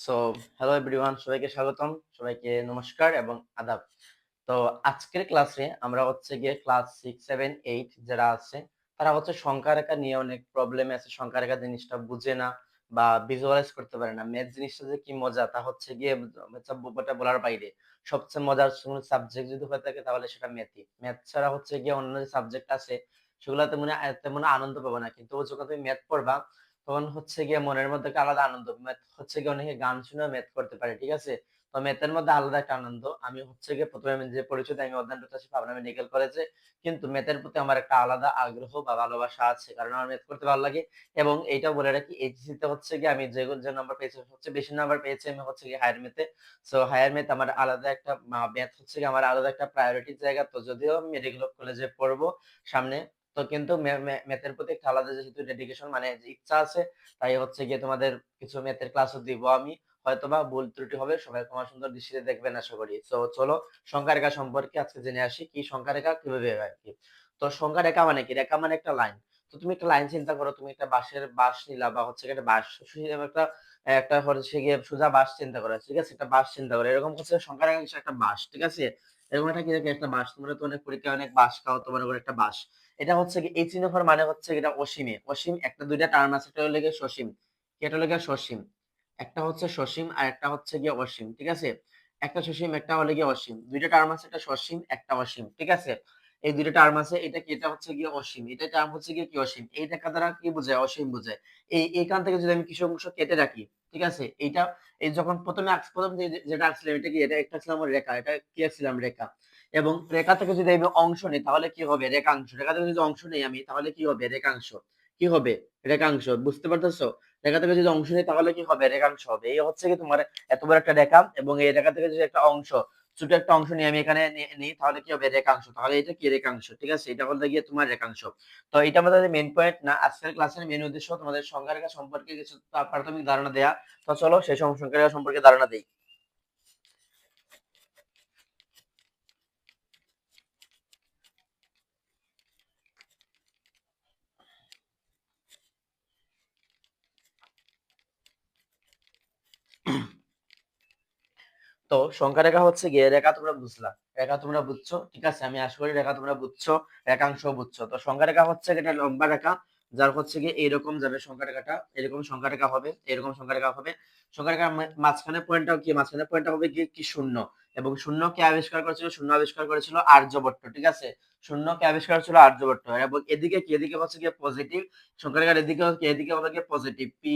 So hello everyone, সবাইকে স্বাগতম, সবাইকে নমস্কার এবং আদাব। তো আজকের ক্লাসে আমরা হচ্ছে গিয়ে ক্লাস 6, 7, 8 যারা আছে তারা হচ্ছে সংখ্যা রেখা নিয়ে অনেক প্রবলেমে আছে। সংখ্যা রেখা জিনিসটা বুঝে না বা ভিজুয়ালাইজ করতে পারে না। ম্যাথ জিনিসটা যে কি মজা তা হচ্ছে গিয়ে ওটা বলার বাইরে। সবচেয়ে মজার কোনো সাবজেক্ট যদি হয়ে থাকে তাহলে সেটা ম্যাথই। ম্যাথ ছাড়া হচ্ছে গিয়ে অন্য যে সাবজেক্ট আছে সেগুলাতে তেমন আনন্দ পাবো না। কিন্তু যখন তুমি ম্যাথ পড়বা তখন হচ্ছে গিয়ে মনের মধ্যে একটা আলাদা আনন্দ। ম্যাথ হচ্ছে গিয়ে অনেকে গান শুনেও ম্যাথ করতে পারে, ঠিক আছে? তো ম্যাথের মধ্যে আলাদা একটা আনন্দ। আমি হচ্ছে গিয়ে ১ম এ আমি যে পরিচয় আমি অধ্যয়ন করতে আসি পাবনা মেডিকেল কলেজে। কিন্তু ম্যাথের প্রতি আমার একটা আলাদা আগ্রহ বা ভালোবাসা আছে। কারণ আমার ম্যাথ করতে ভালো লাগে এবং এইটাও বলে রাখি এইচএসসি তে হচ্ছে গিয়ে আমি যে নাম্বার পেয়েছি সবচেয়ে বেশি নাম্বার পেয়েছি আমি হচ্ছে গিয়ে হায়ার ম্যাথে। সো হায়ার ম্যাথ আমার আলাদা একটা ম্যাথ হচ্ছে গিয়ে আমার আলাদা একটা প্রায়োরিটির জায়গা। তো যদিও আমি মেডিকেল কলেজে পড়বো সামনে, তো কিন্তু ম্যাথের প্রতি একটা আলাদা যেহেতু ডেডিকেশন মানে যে ইচ্ছা আছে, তাই হচ্ছে গিয়ে তোমাদের কিছু ম্যাথের ক্লাসও দিব আমি। হয়তোবা ভুল ত্রুটি হবে, সবাই ক্ষমা সুন্দর দৃষ্টিতে দেখবেন আশা করি। তো চলো সংখ্যা রেখা সম্পর্কে আজকে জেনে আসি কি সংখ্যা রেখা কিভাবে হয় আর কি। তো সংখ্যা রেখা মানে কি? রেখা মানে একটা লাইন। তো তুমি একটা লাইন চিন্তা করো, তুমি একটা বাঁশ নিলা বা হচ্ছে গিয়ে একটা বাঁশ একটা একটা হচ্ছে গিয়ে সোজা বাঁশ চিন্তা করো, ঠিক আছে? একটা বাঁশ চিন্তা করো, এরকম হচ্ছে সংখ্যা রেখা কিছু একটা বাঁশ, ঠিক আছে? এরকম একটা কি একটা বাঁশ, তোমরা তো অনেক পরীক্ষায় অনেক বাঁশ খাও, তোমার উপর একটা বাঁশ। এটা হচ্ছে কি এই চিহ্নটার মানে হচ্ছে এটা অসীমে। অসীম একটা দুইটা টার্ম আছে, একটা হলো গিয়ে সসীম। এটা হলো গিয়ে সসীম। একটা হচ্ছে সসীম আর একটা হচ্ছে গিয়ে অসীম, ঠিক আছে? একটা সসীম একটা হলো গিয়ে অসীম। দুইটা টার্ম আছে, একটা সসীম একটা অসীম, ঠিক আছে? এই দুইটা টার্ম আছে, এটা কি? এটা হচ্ছে গিয়ে অসীম, এটা টার্ম হচ্ছে গিয়ে কি অসীম। এই রেখা দ্বারা কি বোঝায়? অসীম বোঝায়। এইখান থেকে যদি আমি কিছু অংশ কেটে রাখি, ঠিক আছে? এইটা এই যখন প্রথম যেটা আঁকছিলাম এটা কি? এটা একটা ছিল আমার রেখা, এটা কি আঁকছিলাম? রেখা। এবং রেখা থেকে যদি আমি অংশ নিই তাহলে কি হবে? রেখাংশ। রেখা থেকে যদি অংশ নেই আমি তাহলে কি হবে? রেখাংশ। কি হবে? রেখাংশ। বুঝতে পারতেছো? রেখা থেকে যদি অংশ নিই তাহলে কি হবে? রেখাংশ হবে। এই হচ্ছে কি তোমার এত বড় একটা রেখা এবং এই রেখা থেকে যদি একটা অংশ, ছোট একটা অংশ নিয়ে আমি এখানে নিই তাহলে কি হবে? রেখাংশ। তাহলে এটা কি? রেখাংশ, ঠিক আছে? এটা হলো গিয়ে তোমার রেখাংশ। তো এটা আমাদের মেইন পয়েন্ট না, আজকের ক্লাসের মেইন উদ্দেশ্য তোমাদের সংখ্যা রেখা সম্পর্কে কিছু প্রাথমিক ধারণা দেয়া। তো চলো সেই সংখ্যা রেখা সম্পর্কে ধারণা দেই। তো সংখ্যা রেখা হচ্ছে গিয়ে রেখা তোমরা বুঝলা, রেখা তোমরা বুঝছো, ঠিক আছে? আমি আশা করি রেখা তোমরা বুঝছো, রেখাংশ বুঝছো। তো সংখ্যা রেখা হচ্ছে এটা লম্বা রেখা, যার হচ্ছে গিয়ে এইরকম যাবে সংখ্যা রেখাটা, এরকম সংখ্যা রেখা হবে, এরকম সংখ্যা রেখা হবে। সংখ্যা রেখার মাঝখানে পয়েন্টটাও কি? মাঝখানে পয়েন্টটা হবে কি? কি শূন্য। এবং শূন্য কে আবিষ্কার করেছিল? শূন্য আবিষ্কার করেছিল আর্যভট্ট, ঠিক আছে? শূন্য কে আবিষ্কার করেছিল? আর্যভট্ট। এবং এদিকে কি? এদিকে হচ্ছে গিয়ে পজিটিভ সংখ্যা রেখার এদিকে এদিকে হবে গিয়ে পজিটিভ পি